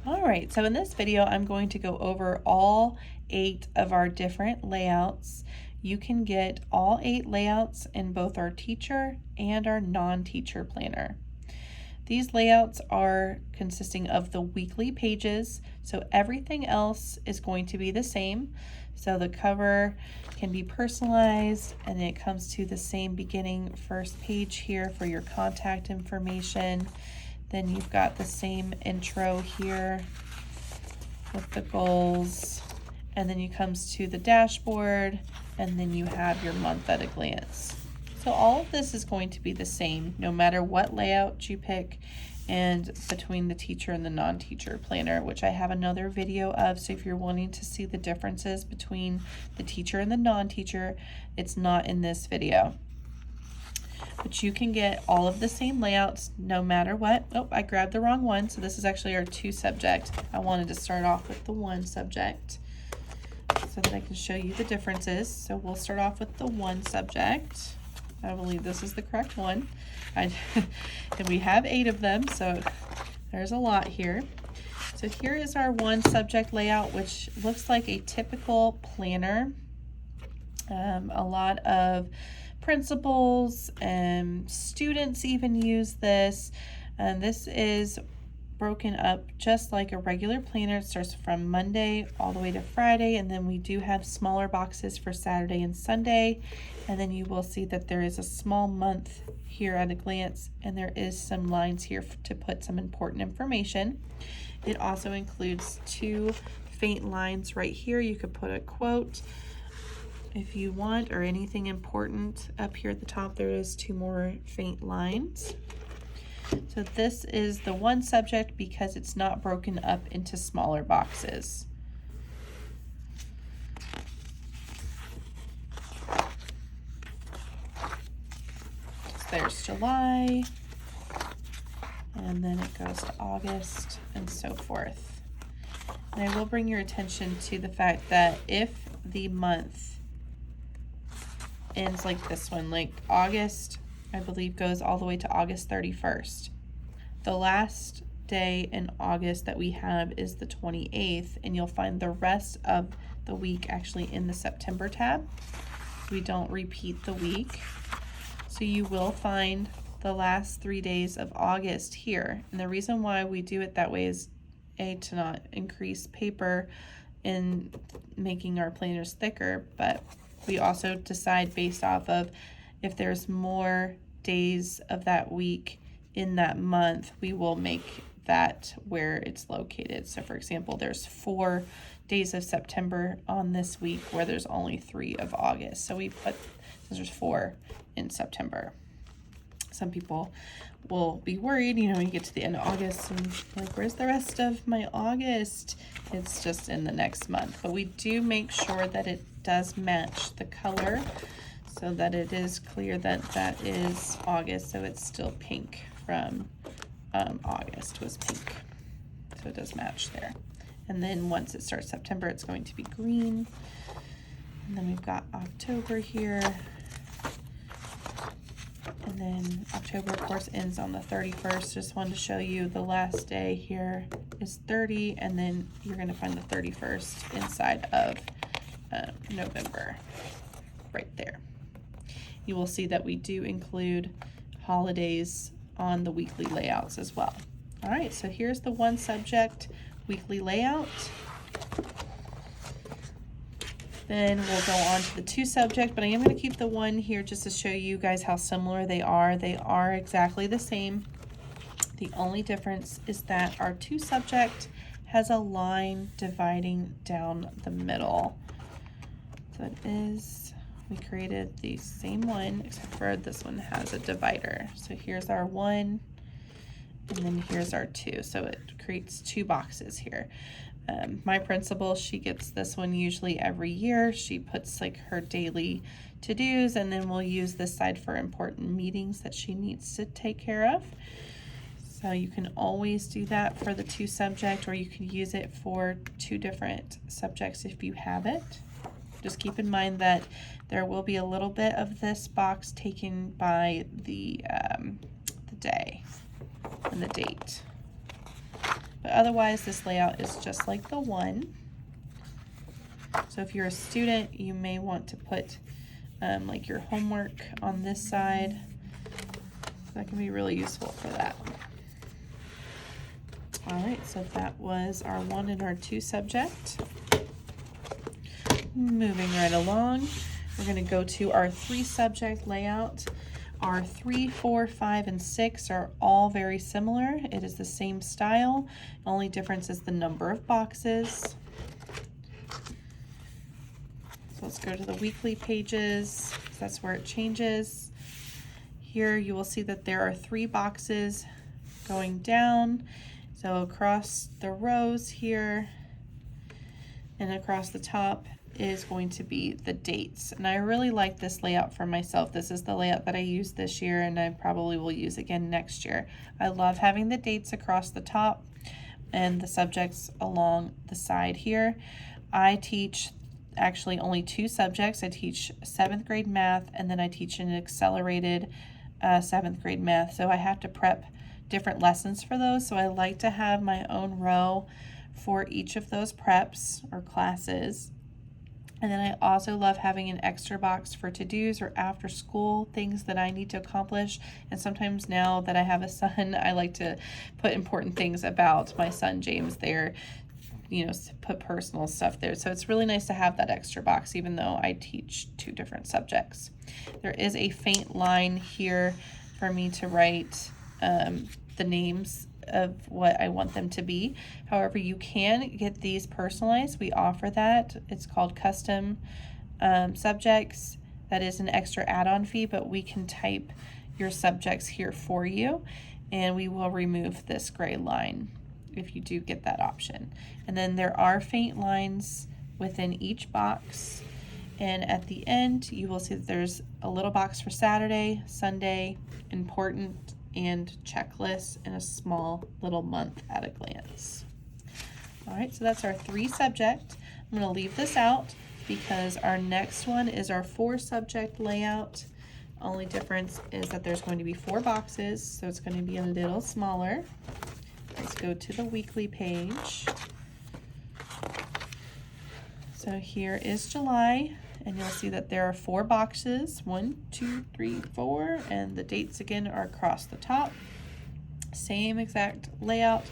All right, so in this video, I'm going to go over all 8 of our different layouts. You can get all 8 layouts in both our teacher and our non-teacher planner. These layouts are consisting of the weekly pages, so everything else is going to be the same. So the cover can be personalized, and it comes to the same beginning first page here for your contact information. Then you've got the same intro here with the goals, and then you comes to the dashboard, and then you have your month at a glance. So all of this is going to be the same no matter what layout you pick, and between the teacher and the non-teacher planner, which I have another video of. So if you're wanting to see the differences between the teacher and the non-teacher, it's not in this video. But you can get all of the same layouts no matter what. Oh, I grabbed the wrong one. So this is actually our 2 subject. I wanted to start off with the 1 subject so that I can show you the differences. So we'll start off with the 1 subject. I believe this is the correct one. And we have 8 of them, so there's a lot here. So here is our 1 subject layout, which looks like a typical planner. A lot of principals and students even use this, and this is broken up just like a regular planner. It starts from Monday all the way to Friday, and then we do have smaller boxes for Saturday and Sunday, and then you will see that there is a small month here at a glance, and there is some lines here to put some important information. It also includes 2 faint lines right here. You could put a quote if you want, or anything important. Up here at the top there is 2 more faint lines. So this is the 1 subject because it's not broken up into smaller boxes. So there's July, and then it goes to August, and so forth. And I will bring your attention to the fact that if the month ends like this one, like August, I believe, goes all the way to August 31st. The last day in August that we have is the 28th, and you'll find the rest of the week actually in the September tab. We don't repeat the week. So you will find the last 3 days of August here. And the reason why we do it that way is to not increase paper in making our planners thicker, but we also decide based off of if there's more days of that week in that month, we will make that where it's located. So for example, there's 4 days of September on this week where there's only 3 of August. So we put, there's 4 in September. Some people will be worried, you get to the end of August and like, where's the rest of my August? It's just in the next month. But we do make sure that it does match the color so that it is clear that that is August. So it's still pink from August was pink. So it does match there. And then once it starts September, it's going to be green. And then we've got October here. And then October, of course, ends on the 31st. Just wanted to show you the last day here is 30, and then you're going to find the 31st inside of November, right there. You will see that we do include holidays on the weekly layouts as well. All right, so here's the 1 subject weekly layout. Then we'll go on to the 2 subject, but I am going to keep the 1 here just to show you guys how similar they are. They are exactly the same. The only difference is that our 2 subject has a line dividing down the middle. So it is, we created the same one, except for this one has a divider. So here's our 1, and then here's our 2. So it creates 2 boxes here. My principal, she gets this one usually every year. She puts like her daily to-dos, and then we'll use this side for important meetings that she needs to take care of. So you can always do that for the 2 subject, or you can use it for 2 different subjects if you have it. Just keep in mind that there will be a little bit of this box taken by the day and the date. But otherwise, this layout is just like the one. So if you're a student, you may want to put like your homework on this side. That can be really useful for that. All right, so that was our 1 and our 2 subject. Moving right along, we're going to go to our 3 subject layout. Our 3, 4, 5, and 6 are all very similar. It is the same style. The only difference is the number of boxes. So let's go to the weekly pages. That's where it changes. Here you will see that there are 3 boxes going down. So across the rows here and across the top is going to be the dates. And I really like this layout for myself. This is the layout that I used this year and I probably will use again next year. I love having the dates across the top and the subjects along the side here. I teach actually only 2 subjects. I teach 7th grade math and then I teach an accelerated 7th grade math. So I have to prep different lessons for those. So I like to have my own row for each of those preps or classes. And then I also love having an extra box for to-dos or after school things that I need to accomplish. And sometimes now that I have a son, I like to put important things about my son James there, you know, put personal stuff there. So it's really nice to have that extra box, even though I teach 2 different subjects. There is a faint line here for me to write the names of what I want them to be. However, you can get these personalized. We offer that. It's called custom subjects. That is an extra add-on fee, but we can type your subjects here for you, and we will remove this gray line if you do get that option. And then there are faint lines within each box, and at the end you will see that there's a little box for Saturday, Sunday, important, and checklist, and a small little month at a glance. All right, so that's our 3 subject. I'm going to leave this out because our next one is our 4 subject layout. Only difference is that there's going to be 4 boxes, so it's going to be a little smaller. Let's go to the weekly page. So here is July, and you'll see that there are 4 boxes, 1, 2, 3, 4, and the dates again are across the top. Same exact layout,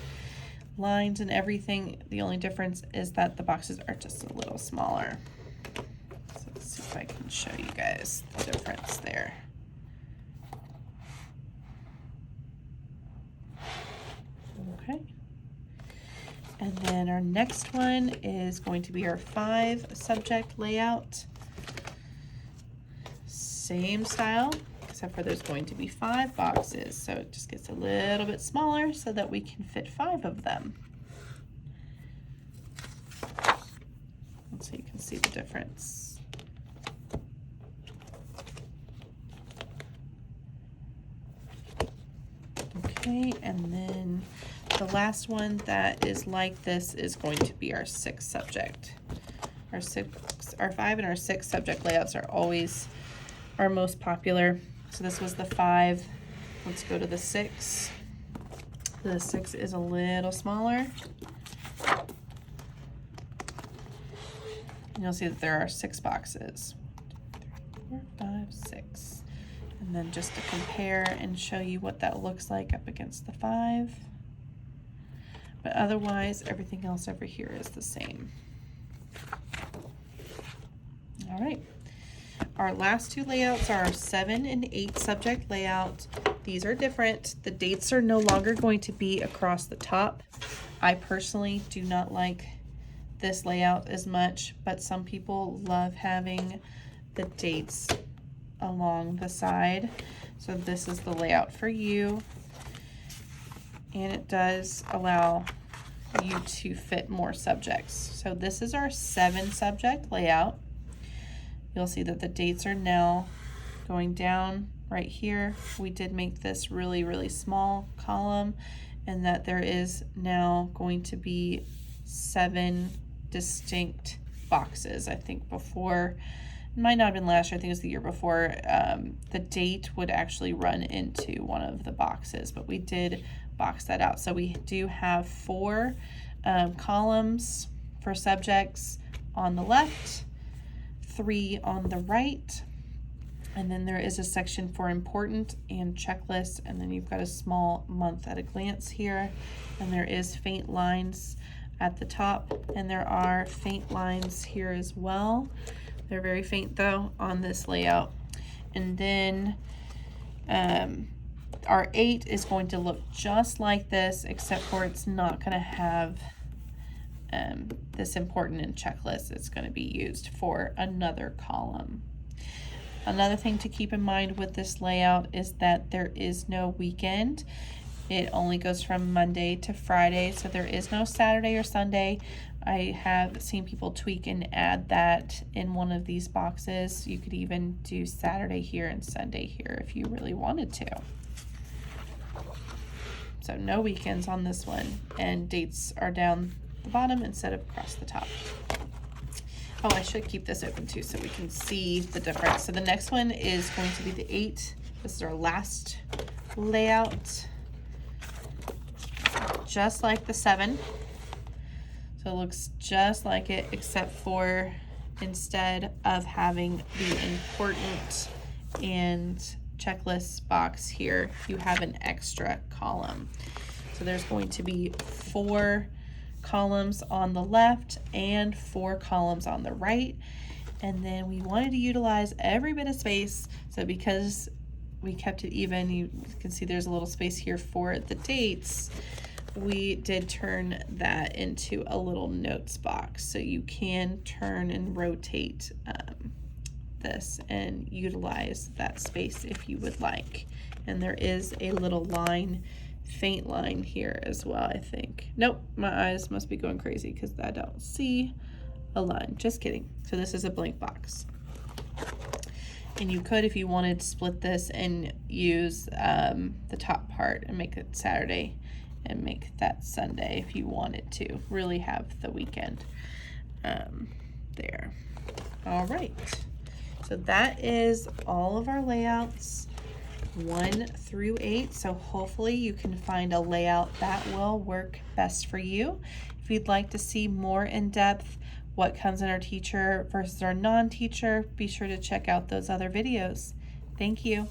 lines and everything. The only difference is that the boxes are just a little smaller. So let's see if I can show you guys the difference there. Okay. And then our next one is going to be our 5 subject layout. Same style, except for there's going to be 5 boxes. So it just gets a little bit smaller so that we can fit 5 of them. So you can see the difference. Okay, and then the last one that is like this is going to be our 6 subject. Our 5 and our 6 subject layouts are always our most popular. So this was the 5. Let's go to the 6. The 6 is a little smaller. And you'll see that there are 6 boxes. 3, 4, 5, 6. And then just to compare and show you what that looks like up against the 5. But otherwise, everything else over here is the same. All right. Our last 2 layouts are our 7 and 8 subject layout. These are different. The dates are no longer going to be across the top. I personally do not like this layout as much, but some people love having the dates along the side. So this is the layout for you. And it does allow you to fit more subjects. So this is our 7 subject layout. You'll see that the dates are now going down right here. We did make this really, really small column, and that there is now going to be 7 distinct boxes. I think before, it might not have been last year, I think it was the year before, the date would actually run into one of the boxes, but we did box that out. So we do have 4 columns for subjects on the left, 3 on the right, and then there is a section for important and checklist, and then you've got a small month at a glance here, and there is faint lines at the top, and there are faint lines here as well. They're very faint though on this layout. And then our 8 is going to look just like this, except for it's not going to have this important and checklist. It's going to be used for another column. Another thing to keep in mind with this layout is that there is no weekend. It only goes from Monday to Friday, so there is no Saturday or Sunday. I have seen people tweak and add that in one of these boxes. You could even do Saturday here and Sunday here if you really wanted to. So no weekends on this one, and dates are down the bottom instead of across the top. Oh, I should keep this open too so we can see the difference. So the next one is going to be the 8. This is our last layout. Just like the 7. So it looks just like it, except for instead of having the important and checklist box here, you have an extra column. So there's going to be 4 columns on the left and 4 columns on the right. And then we wanted to utilize every bit of space. So because we kept it even, you can see there's a little space here for the dates. We did turn that into a little notes box, so you can turn and rotate this and utilize that space if you would like. And there is a little line, faint line here as well, I think. Nope, my eyes must be going crazy because I don't see a line. Just kidding. So this is a blank box. And you could, if you wanted, split this and use the top part and make it Saturday and make that Sunday if you wanted to really have the weekend there. All right, so that is all of our layouts 1 through 8. So hopefully you can find a layout that will work best for you. If you'd like to see more in depth what comes in our teacher versus our non-teacher, be sure to check out those other videos. Thank you.